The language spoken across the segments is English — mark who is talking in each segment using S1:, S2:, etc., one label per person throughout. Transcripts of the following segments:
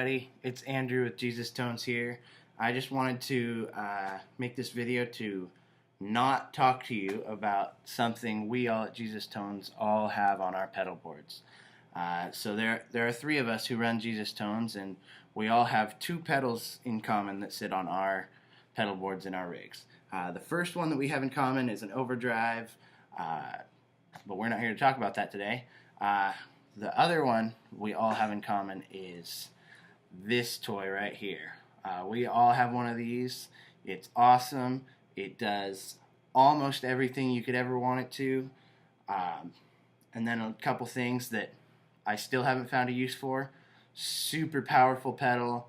S1: everybody, it's Andrew with Jesus Tones here. I just wanted to make this video to not talk to you about something we all at Jesus Tones all have on our pedal boards. So there are three of us who run Jesus Tones, and we all have two pedals in common that sit on our pedal boards in our rigs. The first one that we have in common is an overdrive, but we're not here to talk about that today. The other one we all have in common is this toy right here. We all have one of these. It's awesome. It does almost everything you could ever want it to. And then a couple things that I still haven't found a use for. Super powerful pedal.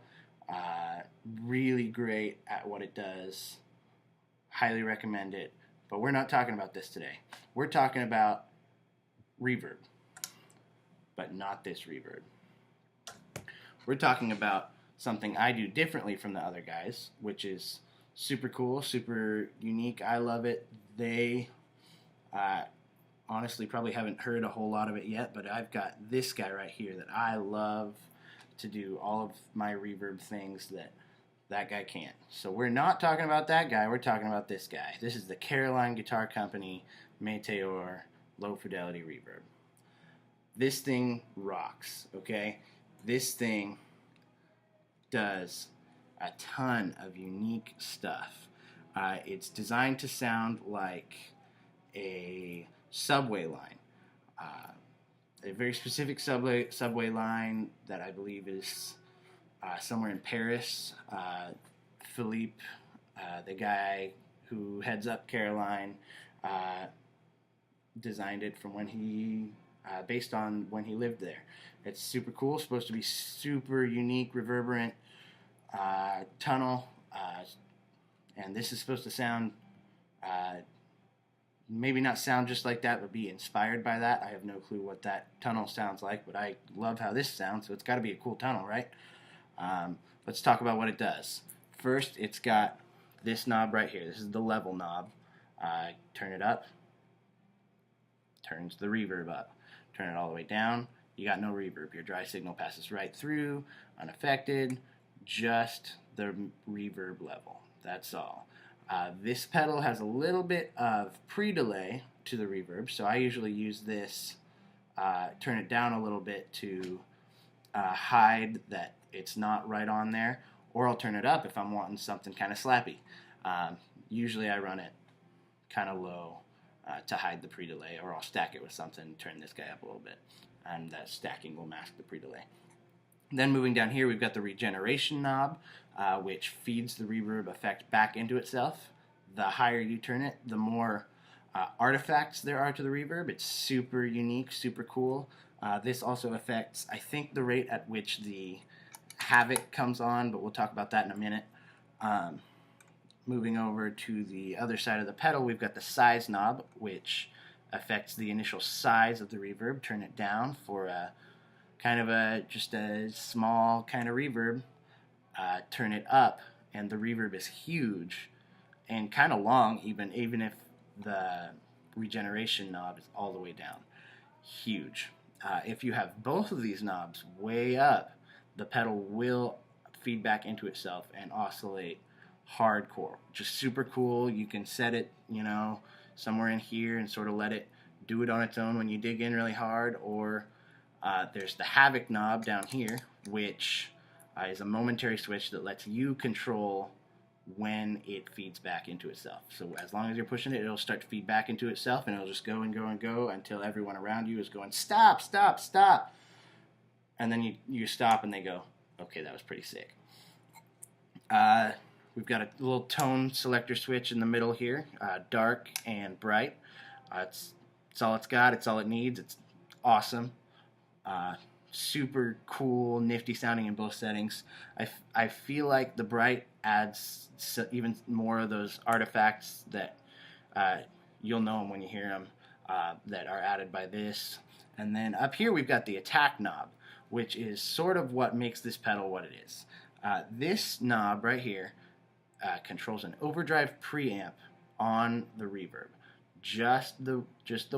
S1: Really great at what it does. Highly recommend it. But we're not talking about this today. We're talking about reverb. But not this reverb. We're talking about something I do differently from the other guys, which is super cool, super unique. I love it. They honestly probably haven't heard a whole lot of it yet, but I've got this guy right here that I love to do all of my reverb things that guy can't. So we're not talking about that guy, we're talking about this guy. This is the Caroline Guitar Company Meteore Low Fidelity Reverb. This thing rocks, okay? This thing does a ton of unique stuff. It's designed to sound like a subway line. A very specific subway line that I believe is somewhere in Paris. Philippe, the guy who heads up Caroline, designed it from when he based on when he lived there. It's super cool. It's supposed to be super unique, reverberant tunnel, and this is supposed to sound maybe not sound just like that, but be inspired by that. I have no clue what that tunnel sounds like, but I love how this sounds, so it's got to be a cool tunnel, right? Let's talk about what it does. First, it's got this knob right here. This is the level knob. Turn it up, turns the reverb up. Turn it all the way down, you got no reverb. Your dry signal passes right through, unaffected, just the reverb level. That's all. This pedal has a little bit of pre-delay to the reverb, so I usually use this, turn it down a little bit to hide that it's not right on there, or I'll turn it up if I'm wanting something kind of slappy. Usually I run it kind of low to hide the pre-delay, or I'll stack it with something, turn this guy up a little bit, and that stacking will mask the pre-delay. Then moving down here, we've got the regeneration knob, which feeds the reverb effect back into itself. The higher you turn it, the more artifacts there are to the reverb. It's super unique, super cool. This also affects, I think, the rate at which the Havoc comes on, but we'll talk about that in a minute. Moving over to the other side of the pedal, we've got the size knob, which affects the initial size of the reverb. Turn it down for a kind of just a small kind of reverb. Turn it up, and the reverb is huge and kind of long, even if the regeneration knob is all the way down. Huge. If you have both of these knobs way up, the pedal will feed back into itself and oscillate hardcore. Just super cool. You can set it, somewhere in here and sort of let it do it on its own when you dig in really hard, or there's the Havoc knob down here, which is a momentary switch that lets you control when it feeds back into itself. So as long as you're pushing it, it'll start to feed back into itself, and it'll just go and go and go until everyone around you is going, stop, stop, stop. And then you stop and they go, okay, that was pretty sick. We've got a little tone selector switch in the middle here, dark and bright. It's all it's got, it's all it needs, it's awesome. Super cool, nifty sounding in both settings. I feel like the bright adds even more of those artifacts that you'll know them when you hear them, that are added by this. And then up here we've got the attack knob, which is sort of what makes this pedal what it is. This knob right here controls an overdrive preamp on the reverb. Just the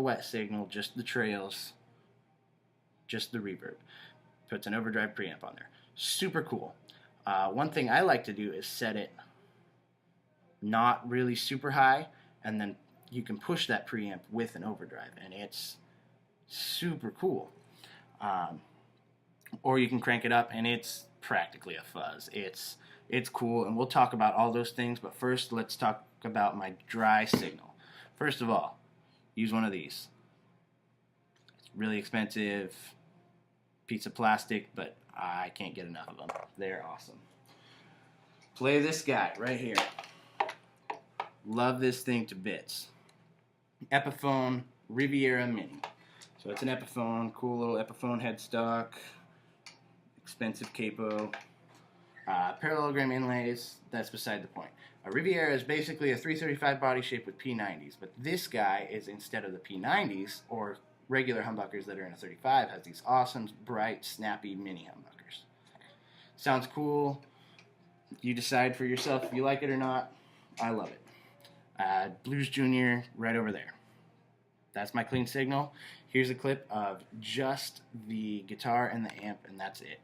S1: wet signal, just the trails, just the reverb. Puts an overdrive preamp on there. Super cool. One thing I like to do is set it not really super high, and then you can push that preamp with an overdrive, and it's super cool. Um, or you can crank it up, and it's practically a fuzz. It's cool, and we'll talk about all those things. But first, let's talk about my dry signal. First of all, use one of these. It's really expensive piece of plastic, but I can't get enough of them. They're awesome. Play this guy right here. Love this thing to bits. Epiphone Riviera Mini. So it's an Epiphone, cool little Epiphone headstock, expensive capo, parallelogram inlays. That's beside the point. A Riviera is basically a 335 body shape with P90s, but this guy is, instead of the P90s or regular humbuckers that are in a 35, has these awesome, bright, snappy mini humbuckers. Sounds cool. You decide for yourself if you like it or not. I love it. Blues Junior right over there. That's my clean signal. Here's a clip of just the guitar and the amp, and that's it.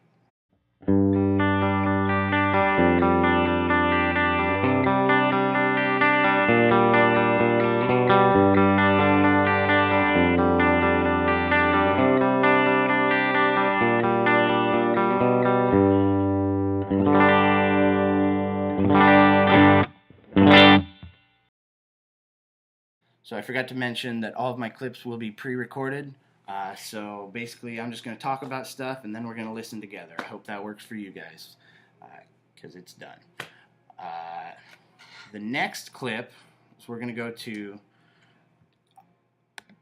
S1: So I forgot to mention that all of my clips will be pre-recorded. So basically I'm just going to talk about stuff and then we're going to listen together. I hope that works for you guys because it's done. The next clip is we're going to go to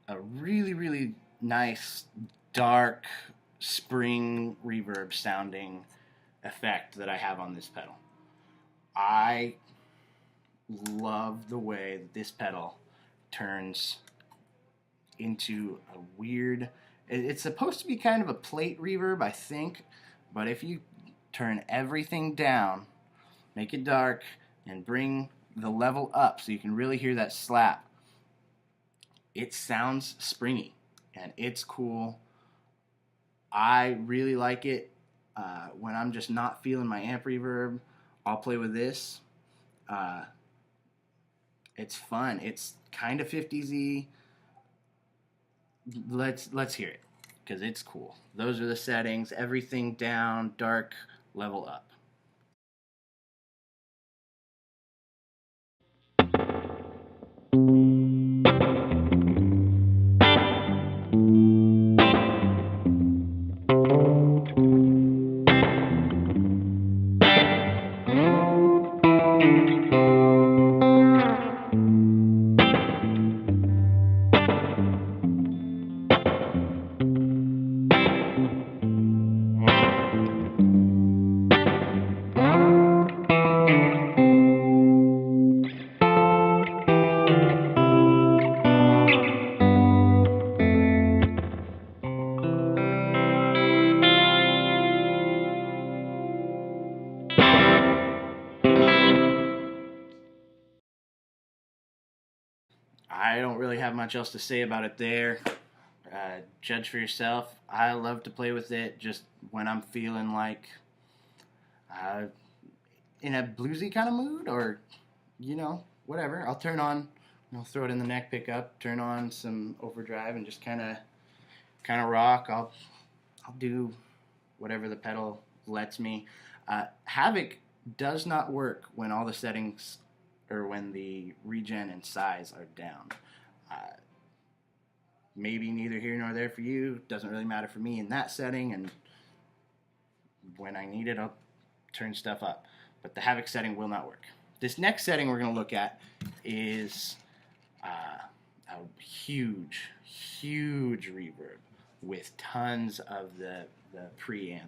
S1: a really, really nice, dark, spring reverb sounding effect that I have on this pedal. I love the way that this pedal turns into a weird, it's supposed to be kind of a plate reverb, I think, but if you turn everything down, make it dark, and bring the level up so you can really hear that slap, it sounds springy, and it's cool. I really like it. When I'm just not feeling my amp reverb, I'll play with this. It's fun. It's kind of 50s-y. Let's hear it because it's cool. Those are the settings. Everything down, dark, level up. I don't really have much else to say about it there. Judge for yourself. I love to play with it just when I'm feeling like in a bluesy kind of mood, or whatever. I'll turn on, throw it in the neck pickup, turn on some overdrive, and just kind of rock. I'll do whatever the pedal lets me. Havoc does not work when all the settings or when the regen and size are down. Maybe neither here nor there for you. Doesn't really matter for me in that setting, and when I need it, I'll turn stuff up. But the Havoc setting will not work. This next setting we're going to look at is a huge, huge reverb with tons of the preamp,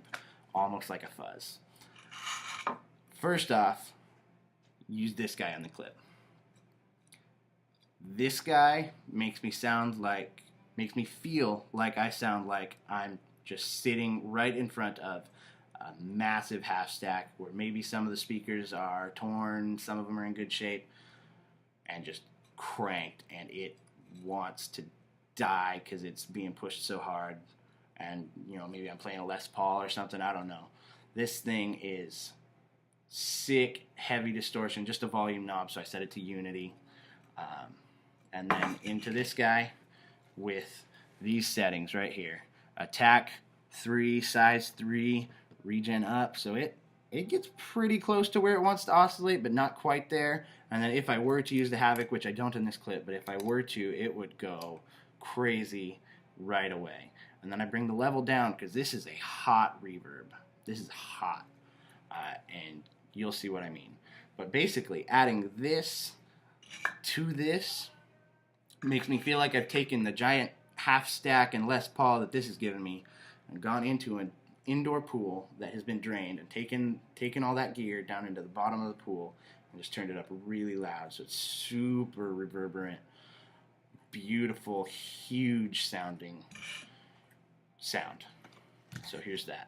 S1: almost like a fuzz. First off, use this guy on the clip. This guy makes me feel like I sound like I'm just sitting right in front of a massive half stack where maybe some of the speakers are torn, some of them are in good shape, and just cranked, and it wants to die because it's being pushed so hard. And maybe I'm playing a Les Paul or something, I don't know. This thing is sick, heavy distortion, just a volume knob, so I set it to unity. And then into this guy with these settings right here. Attack 3, size 3, regen up, so it gets pretty close to where it wants to oscillate, but not quite there. And then if I were to use the Havoc, which I don't in this clip, but if I were to, it would go crazy right away. And then I bring the level down, because this is a hot reverb. This is hot, and you'll see what I mean. But basically, adding this to this makes me feel like I've taken the giant half stack and Les Paul that this has given me and gone into an indoor pool that has been drained and taken all that gear down into the bottom of the pool and just turned it up really loud, so it's super reverberant, beautiful, huge sounding sound. So here's that.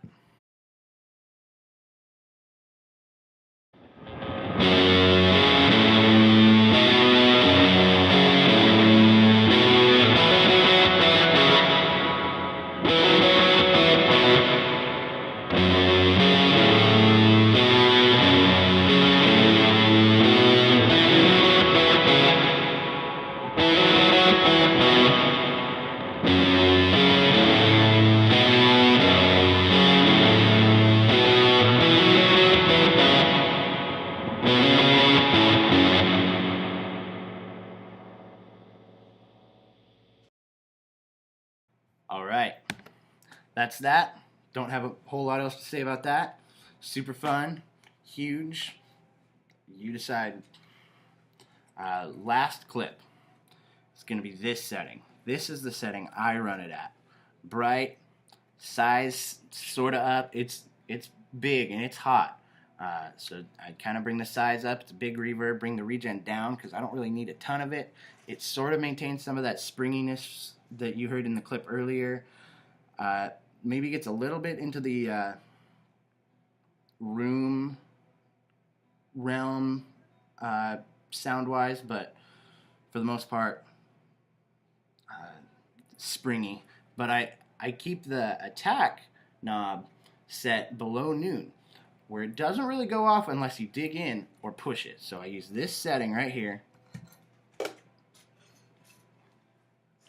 S1: Alright, that's that. Don't have a whole lot else to say about that. Super fun, huge, you decide. Last clip is going to be this setting. This is the setting I run it at. Bright, size sort of up, it's big and it's hot. So I kind of bring the size up, it's a big reverb, bring the regen down because I don't really need a ton of it. It sort of maintains some of that springiness that you heard in the clip earlier. Maybe gets a little bit into the room realm sound-wise, but for the most part, springy. But I keep the attack knob set below noon, where it doesn't really go off unless you dig in or push it. So I use this setting right here,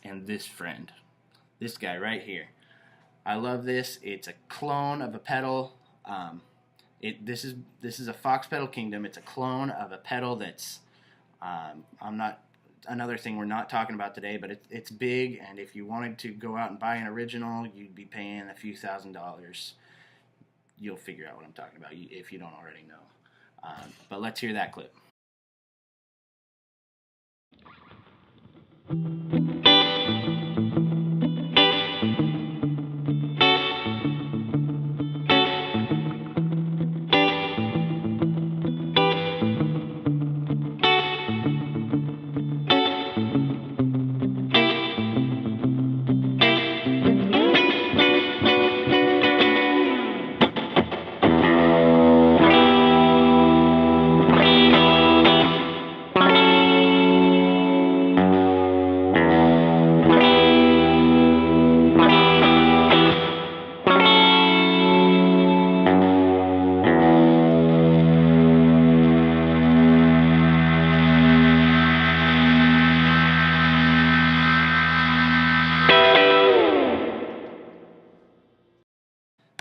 S1: and this friend, this guy right here. I love this. It's a clone of a pedal. This is a Fox Pedal Kingdom. It's a clone of a pedal that's another thing we're not talking about today, but it's big, and if you wanted to go out and buy an original, you'd be paying a few $1,000s. You'll figure out what I'm talking about if you don't already know. But let's hear that clip.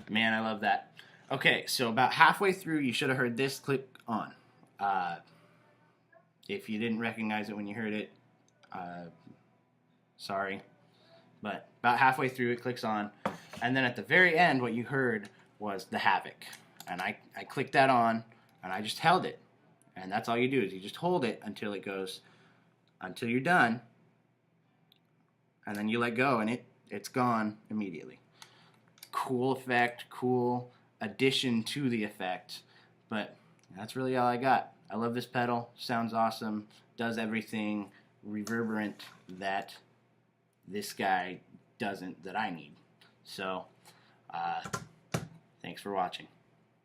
S1: Man, I love that. Okay, so about halfway through, you should have heard this click on. If you didn't recognize it when you heard it, sorry. But about halfway through, it clicks on. And then at the very end, what you heard was the Havoc. And I clicked that on, and I just held it. And that's all you do, is you just hold it until it goes, until you're done. And then you let go, and it's gone immediately. Cool effect, cool addition to the effect, but that's really all I got. I love this pedal, sounds awesome, does everything reverberant that this guy doesn't, that I need. So, thanks for watching.